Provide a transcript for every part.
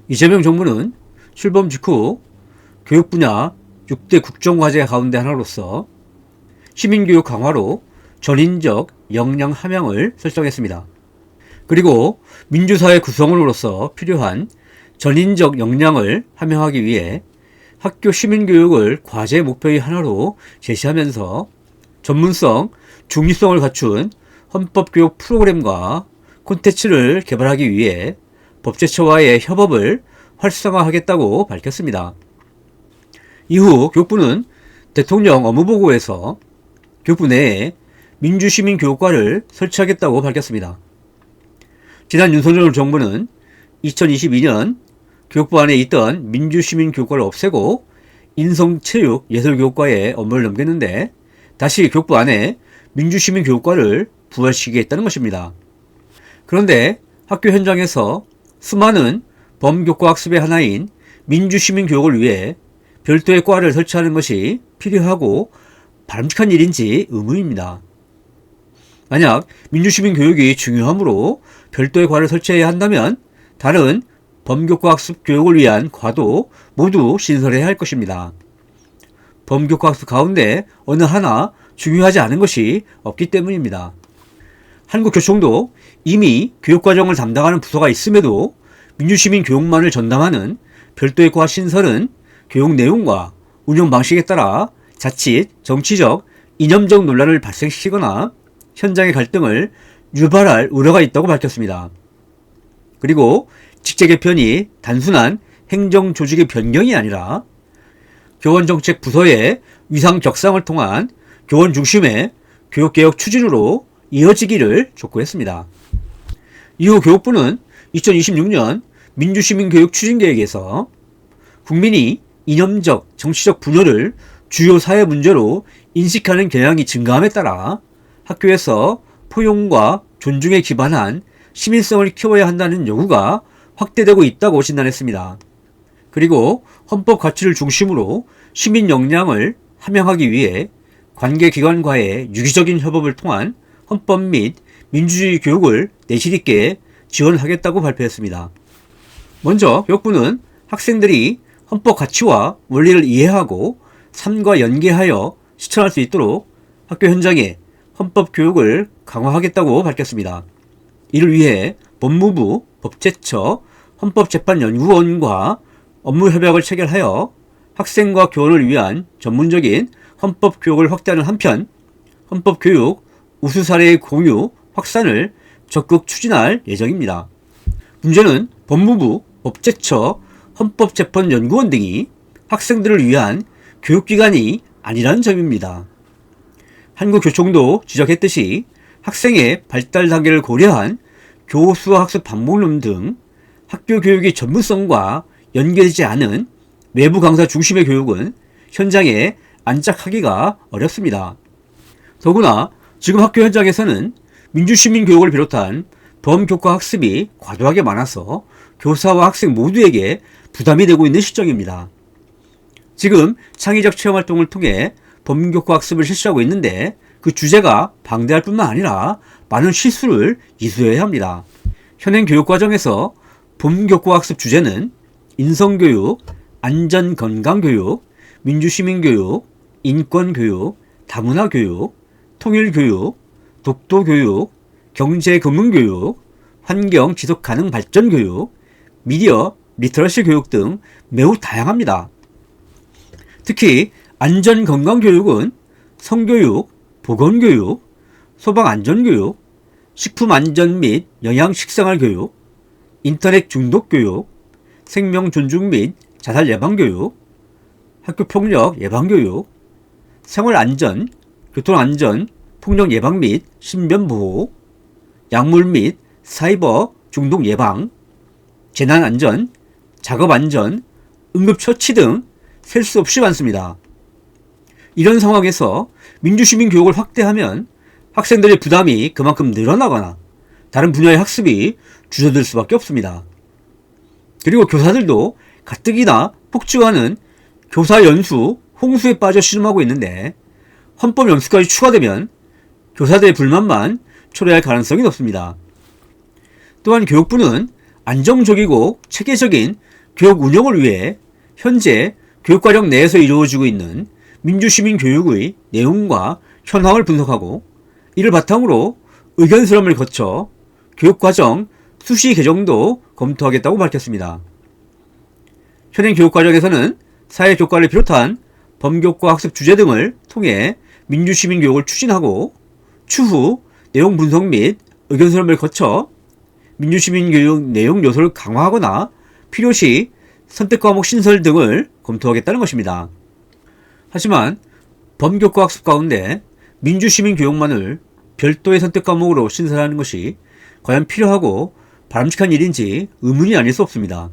이재명 정부는 출범 직후 교육 분야 6대 국정과제 가운데 하나로서 시민교육 강화로 전인적 역량 함양을 설정했습니다. 그리고 민주사회 구성원으로서 필요한 전인적 역량을 함양하기 위해 학교 시민교육을 과제 목표의 하나로 제시하면서 전문성, 중립성을 갖춘 헌법교육 프로그램과 콘텐츠를 개발하기 위해 법제처와의 협업을 활성화하겠다고 밝혔습니다. 이후 교육부는 대통령 업무보고에서 교육부 내에 민주시민교육과를 설치하겠다고 밝혔습니다. 지난 윤석열 정부는 2022년 교육부 안에 있던 민주시민교육과를 없애고 인성체육예술교육과에 업무를 넘겼는데 다시 교육부 안에 민주시민교육과를 부활시키겠다는 것입니다. 그런데 학교 현장에서 수많은 범교과 학습의 하나인 민주시민교육을 위해 별도의 과를 설치하는 것이 필요하고 바람직한 일인지 의문입니다. 만약 민주시민교육이 중요하므로 별도의 과를 설치해야 한다면 다른 범교과 학습 교육을 위한 과도 모두 신설해야 할 것입니다. 범교과 학습 가운데 어느 하나 중요하지 않은 것이 없기 때문입니다. 한국교총도 이미 교육과정을 담당하는 부서가 있음에도 민주시민 교육만을 전담하는 별도의 과 신설은 교육 내용과 운영 방식에 따라 자칫 정치적, 이념적 논란을 발생시키거나 현장의 갈등을 유발할 우려가 있다고 밝혔습니다. 그리고 직제 개편이 단순한 행정조직의 변경이 아니라 교원정책 부서의 위상 격상을 통한 교원 중심의 교육개혁 추진으로 이어지기를 촉구했습니다. 이후 교육부는 2026년 민주시민교육 추진계획에서 국민이 이념적, 정치적 분열을 주요 사회 문제로 인식하는 경향이 증가함에 따라 학교에서 포용과 존중에 기반한 시민성을 키워야 한다는 요구가 확대되고 있다고 진단했습니다. 그리고 헌법 가치를 중심으로 시민 역량을 함양하기 위해 관계기관과의 유기적인 협업을 통한 헌법 및 민주주의 교육을 내실 있게 지원하겠다고 발표했습니다. 먼저 교육부는 학생들이 헌법 가치와 원리를 이해하고 삶과 연계하여 실천할 수 있도록 학교 현장에 헌법 교육을 강화하겠다고 밝혔습니다. 이를 위해 법무부, 법제처, 헌법재판연구원과 업무협약을 체결하여 학생과 교원을 위한 전문적인 헌법교육을 확대하는 한편 헌법교육 우수 사례의 공유, 확산을 적극 추진할 예정입니다. 문제는 법무부, 법제처, 헌법재판연구원 등이 학생들을 위한 교육기관이 아니라는 점입니다. 한국교총도 지적했듯이 학생의 발달 단계를 고려한 교수와 학습 방법론 등 학교 교육의 전문성과 연계되지 않은 외부 강사 중심의 교육은 현장에 안착하기가 어렵습니다. 더구나 지금 학교 현장에서는 민주시민 교육을 비롯한 범교과 학습이 과도하게 많아서 교사와 학생 모두에게 부담이 되고 있는 시점입니다. 지금 창의적 체험활동을 통해 범교과 학습을 실시하고 있는데 그 주제가 방대할 뿐만 아니라 많은 실수를 이수해야 합니다. 현행 교육과정에서 범교과 학습 주제는 인성교육, 안전건강교육, 민주시민교육, 인권교육, 다문화교육, 통일교육, 독도교육, 경제금융교육, 환경 지속가능 발전교육, 미디어 리터러시 교육 등 매우 다양합니다. 특히 안전건강교육은 성교육, 보건교육, 소방안전교육, 식품안전 및 영양식생활교육, 인터넷 중독교육, 생명존중 및 자살 예방교육, 학교폭력 예방교육, 생활안전, 교통안전, 폭력 예방 및 신변보호, 약물 및 사이버 중독 예방, 재난안전, 작업안전, 응급처치 등 셀 수 없이 많습니다. 이런 상황에서 민주시민 교육을 확대하면 학생들의 부담이 그만큼 늘어나거나 다른 분야의 학습이 줄어들 수밖에 없습니다. 그리고 교사들도 가뜩이나 폭증하는 교사 연수, 홍수에 빠져 신음하고 있는데 헌법 연수까지 추가되면 교사들의 불만만 초래할 가능성이 높습니다. 또한 교육부는 안정적이고 체계적인 교육 운영을 위해 현재 교육과정 내에서 이루어지고 있는 민주시민교육의 내용과 현황을 분석하고 이를 바탕으로 의견 수렴을 거쳐 교육과정 수시 개정도 검토하겠다고 밝혔습니다. 현행 교육과정에서는 사회교과를 비롯한 범교과 학습 주제 등을 통해 민주시민교육을 추진하고 추후 내용 분석 및 의견 수렴을 거쳐 민주시민교육 내용 요소를 강화하거나 필요시 선택과목 신설 등을 검토하겠다는 것입니다. 하지만 범교과 학습 가운데 민주시민교육만을 별도의 선택과목으로 신설하는 것이 과연 필요하고 바람직한 일인지 의문이 아닐 수 없습니다.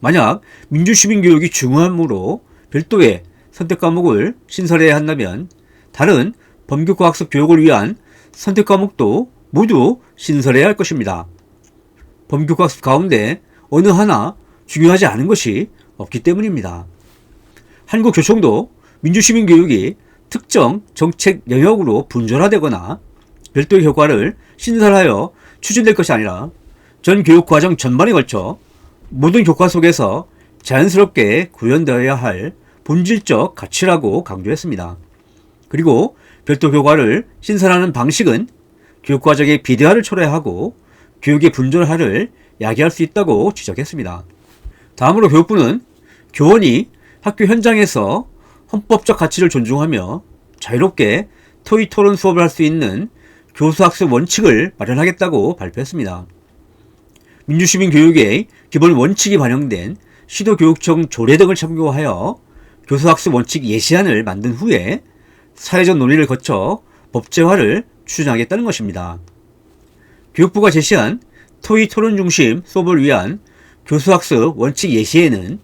만약 민주시민교육이 중요하므로 별도의 선택과목을 신설해야 한다면 다른 범교과 학습 교육을 위한 선택과목도 모두 신설해야 할 것입니다. 범교과 학습 가운데 어느 하나 중요하지 않은 것이 없기 때문입니다. 한국교총도 민주시민교육이 특정 정책 영역으로 분절화되거나 별도의 교과를 신설하여 추진될 것이 아니라 전 교육과정 전반에 걸쳐 모든 교과 속에서 자연스럽게 구현되어야 할 본질적 가치라고 강조했습니다. 그리고 별도 교과를 신설하는 방식은 교육과정의 비대화를 초래하고 교육의 분절화를 야기할 수 있다고 지적했습니다. 다음으로 교육부는 교원이 학교 현장에서 헌법적 가치를 존중하며 자유롭게 토의 토론 수업을 할 수 있는 교수학습 원칙을 마련하겠다고 발표했습니다. 민주시민교육의 기본 원칙이 반영된 시도교육청 조례 등을 참고하여 교수학습 원칙 예시안을 만든 후에 사회적 논의를 거쳐 법제화를 추진하겠다는 것입니다. 교육부가 제시한 토의 토론 중심 수업을 위한 교수학습 원칙 예시에는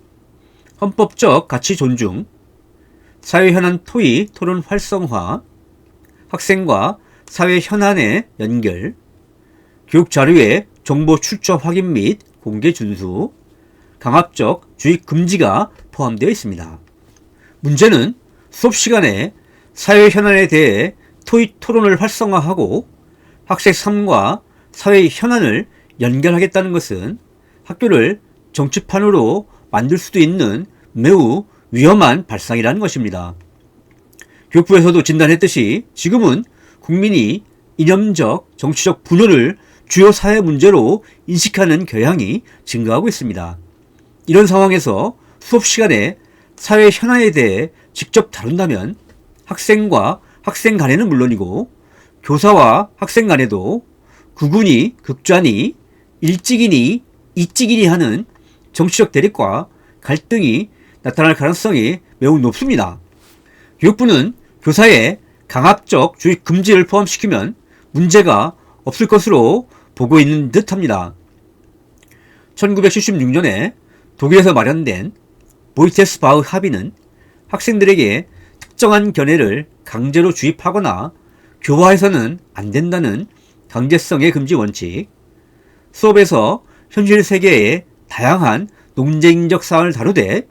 헌법적 가치 존중, 사회 현안 토의 토론 활성화, 학생과 사회 현안의 연결, 교육 자료의 정보 출처 확인 및 공개 준수, 강압적 주입 금지가 포함되어 있습니다. 문제는 수업 시간에 사회 현안에 대해 토의 토론을 활성화하고 학생 삶과 사회 현안을 연결하겠다는 것은 학교를 정치판으로 만들 수도 있는 매우 위험한 발상이라는 것입니다. 교육부에서도 진단했듯이 지금은 국민이 이념적, 정치적 분열을 주요 사회 문제로 인식하는 경향이 증가하고 있습니다. 이런 상황에서 수업 시간에 사회 현안에 대해 직접 다룬다면 학생과 학생 간에는 물론이고 교사와 학생 간에도 구군이, 극좌니, 일찍이니, 이찍이니 하는 정치적 대립과 갈등이 나타날 가능성이 매우 높습니다. 교육부는 교사의 강압적 주입 금지를 포함시키면 문제가 없을 것으로 보고 있는 듯합니다. 1976년에 독일에서 마련된 보이테스바흐 합의는 학생들에게 특정한 견해를 강제로 주입하거나 교화해서는 안 된다는 강제성의 금지 원칙, 수업에서 현실 세계의 다양한 논쟁적 사안을 다루되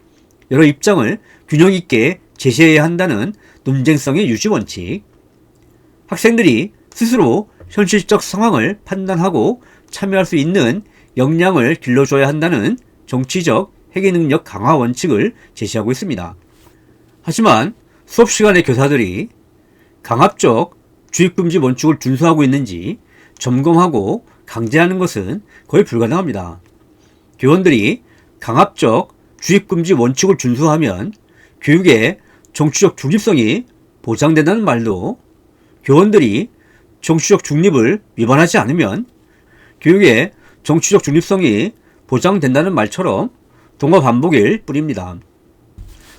여러 입장을 균형 있게 제시해야 한다는 논쟁성의 유지 원칙, 학생들이 스스로 현실적 상황을 판단하고 참여할 수 있는 역량을 길러줘야 한다는 정치적 회계 능력 강화 원칙을 제시하고 있습니다. 하지만 수업 시간에 교사들이 강압적 주입금지 원칙을 준수하고 있는지 점검하고 강제하는 것은 거의 불가능합니다. 교원들이 강압적 주입금지 원칙을 준수하면 교육의 정치적 중립성이 보장된다는 말도 교원들이 정치적 중립을 위반하지 않으면 교육의 정치적 중립성이 보장된다는 말처럼 동화 반복일 뿐입니다.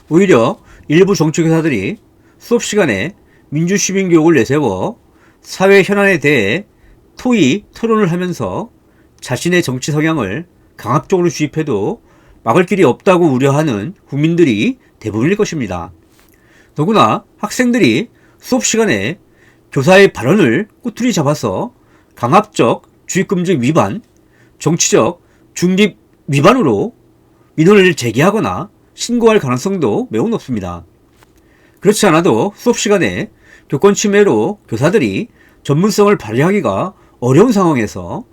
오히려 일부 정치교사들이 수업 시간에 민주시민교육을 내세워 사회 현안에 대해 토의, 토론을 하면서 자신의 정치 성향을 강압적으로 주입해도 막을 길이 없다고 우려하는 국민들이 대부분일 것입니다. 더구나 학생들이 수업 시간에 교사의 발언을 꼬투리 잡아서 강압적 주입금지 위반, 정치적 중립 위반으로 민원을 제기하거나 신고할 가능성도 매우 높습니다. 그렇지 않아도 수업 시간에 교권 침해로 교사들이 전문성을 발휘하기가 어려운 상황에서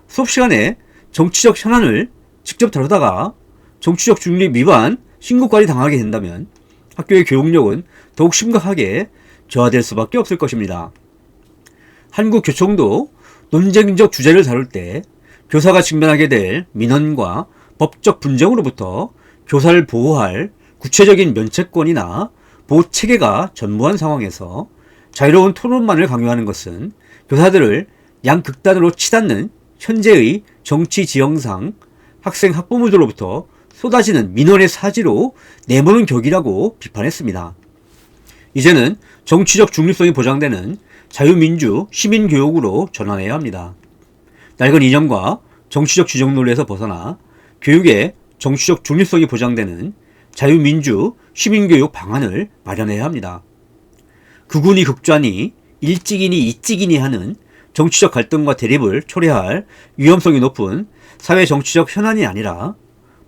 수업 시간에 정치적 현안을 직접 다루다가 정치적 중립 위반 신고까지 당하게 된다면 학교의 교육력은 더욱 심각하게 저하될 수밖에 없을 것입니다. 한국교총도 논쟁적 주제를 다룰 때 교사가 직면하게 될 민원과 법적 분쟁으로부터 교사를 보호할 구체적인 면책권이나 보호체계가 전무한 상황에서 자유로운 토론만을 강요하는 것은 교사들을 양극단으로 치닫는 현재의 정치 지형상 학생 학부모들로부터 쏟아지는 민원의 사지로 내모는 격이라고 비판했습니다. 이제는 정치적 중립성이 보장되는 자유민주 시민교육으로 전환해야 합니다. 낡은 이념과 정치적 지정 논리에서 벗어나 교육의 정치적 중립성이 보장되는 자유민주 시민교육 방안을 마련해야 합니다. 극운이 극좌니 일찍이니 이찍이니 하는 정치적 갈등과 대립을 초래할 위험성이 높은 사회 정치적 현안이 아니라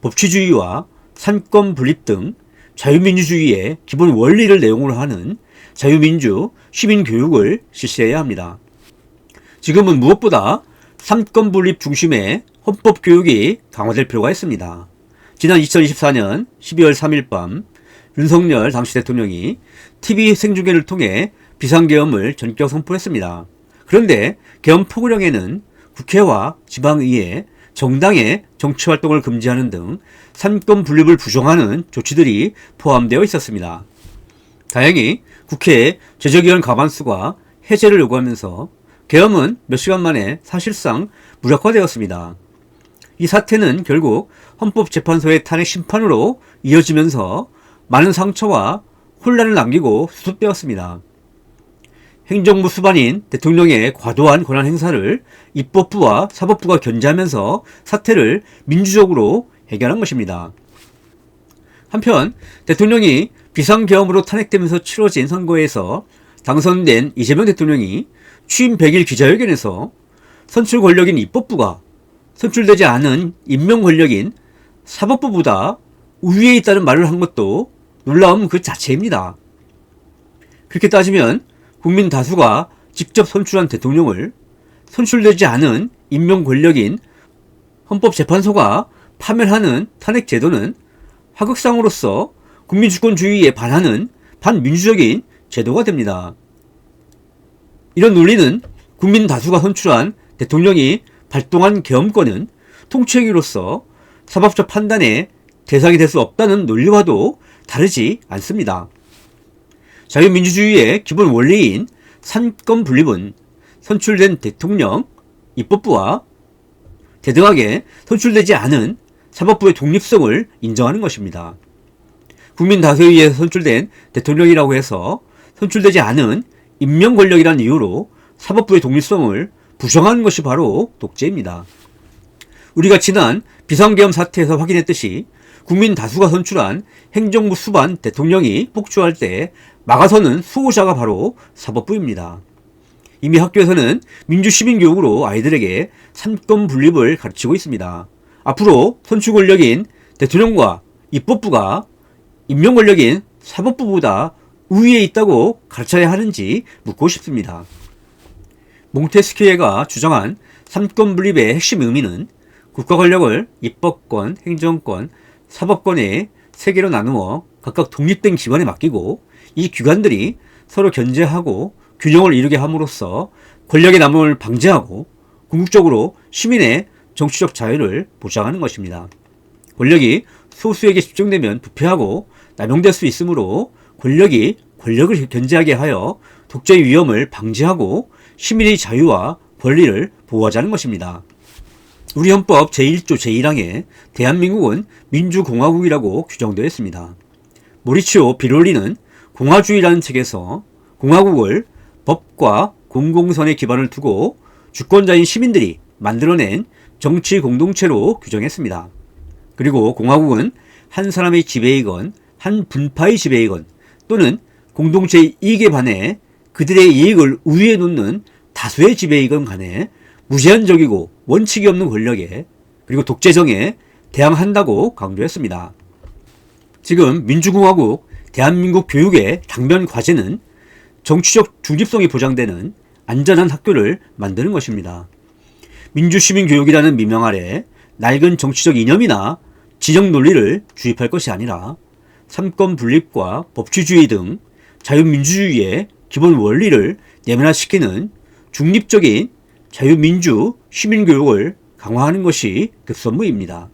법치주의와 산권 분립 등 자유민주주의의 기본 원리를 내용으로 하는 자유민주 시민교육을 실시해야 합니다. 지금은 무엇보다 삼권 분립 중심의 헌법교육이 강화될 필요가 있습니다. 지난 2024년 12월 3일 밤 윤석열 당시 대통령이 TV 생중계를 통해 비상계엄을 전격 선포했습니다. 그런데 계엄 포고령에는 국회와 지방의회, 정당의 정치활동을 금지하는 등 삼권 분립을 부정하는 조치들이 포함되어 있었습니다. 다행히 국회의 제적의원 과반수가 해제를 요구하면서 계엄은 몇 시간 만에 사실상 무력화되었습니다. 이 사태는 결국 헌법재판소의 탄핵 심판으로 이어지면서 많은 상처와 혼란을 남기고 수습되었습니다. 행정부 수반인 대통령의 과도한 권한 행사를 입법부와 사법부가 견제하면서 사태를 민주적으로 해결한 것입니다. 한편 대통령이 비상계엄으로 탄핵되면서 치러진 선거에서 당선된 이재명 대통령이 취임 100일 기자회견에서 선출 권력인 입법부가 선출되지 않은 임명 권력인 사법부보다 우위에 있다는 말을 한 것도 놀라움 그 자체입니다. 그렇게 따지면 국민 다수가 직접 선출한 대통령을 선출되지 않은 임명 권력인 헌법재판소가 파면하는 탄핵 제도는 하극상으로서 국민주권주의에 반하는 반민주적인 제도가 됩니다. 이런 논리는 국민 다수가 선출한 대통령이 발동한 계엄권은 통치행위로서 사법적 판단의 대상이 될 수 없다는 논리와도 다르지 않습니다. 자유민주주의의 기본 원리인 삼권 분립은 선출된 대통령, 입법부와 대등하게 선출되지 않은 사법부의 독립성을 인정하는 것입니다. 국민 다수에 의해 선출된 대통령이라고 해서 선출되지 않은 임명 권력이라는 이유로 사법부의 독립성을 부정하는 것이 바로 독재입니다. 우리가 지난 비상계엄 사태에서 확인했듯이 국민 다수가 선출한 행정부 수반 대통령이 폭주할 때 막아서는 수호자가 바로 사법부입니다. 이미 학교에서는 민주시민교육으로 아이들에게 삼권 분립을 가르치고 있습니다. 앞으로 선출 권력인 대통령과 입법부가 임명 권력인 사법부보다 우위에 있다고 가르쳐야 하는지 묻고 싶습니다. 몽테스키에가 주장한 삼권 분립의 핵심 의미는 국가 권력을 입법권, 행정권, 사법권의 세 개로 나누어 각각 독립된 기관에 맡기고 이 기관들이 서로 견제하고 균형을 이루게 함으로써 권력의 남용을 방지하고 궁극적으로 시민의 정치적 자유를 보장하는 것입니다. 권력이 소수에게 집중되면 부패하고 남용될 수 있으므로 권력이 권력을 견제하게 하여 독재의 위험을 방지하고 시민의 자유와 권리를 보호하자는 것입니다. 우리 헌법 제1조 제1항에 대한민국은 민주공화국이라고 규정되어 있습니다. 모리치오 비롤리는 공화주의라는 책에서 공화국을 법과 공공선의 기반을 두고 주권자인 시민들이 만들어낸 정치 공동체로 규정했습니다. 그리고 공화국은 한 사람의 지배이건 한 분파의 지배이건 또는 공동체의 이익에 반해 그들의 이익을 우위에 놓는 다수의 지배이건 간에 무제한적이고 원칙이 없는 권력에 그리고 독재정에 대항한다고 강조했습니다. 지금 민주공화국 대한민국 교육의 당면 과제는 정치적 중립성이 보장되는 안전한 학교를 만드는 것입니다. 민주시민교육이라는 미명 아래 낡은 정치적 이념이나 진영 논리를 주입할 것이 아니라 삼권 분립과 법치주의 등 자유민주주의의 기본 원리를 내면화시키는 중립적인 자유민주 시민교육을 강화하는 것이 급선무입니다.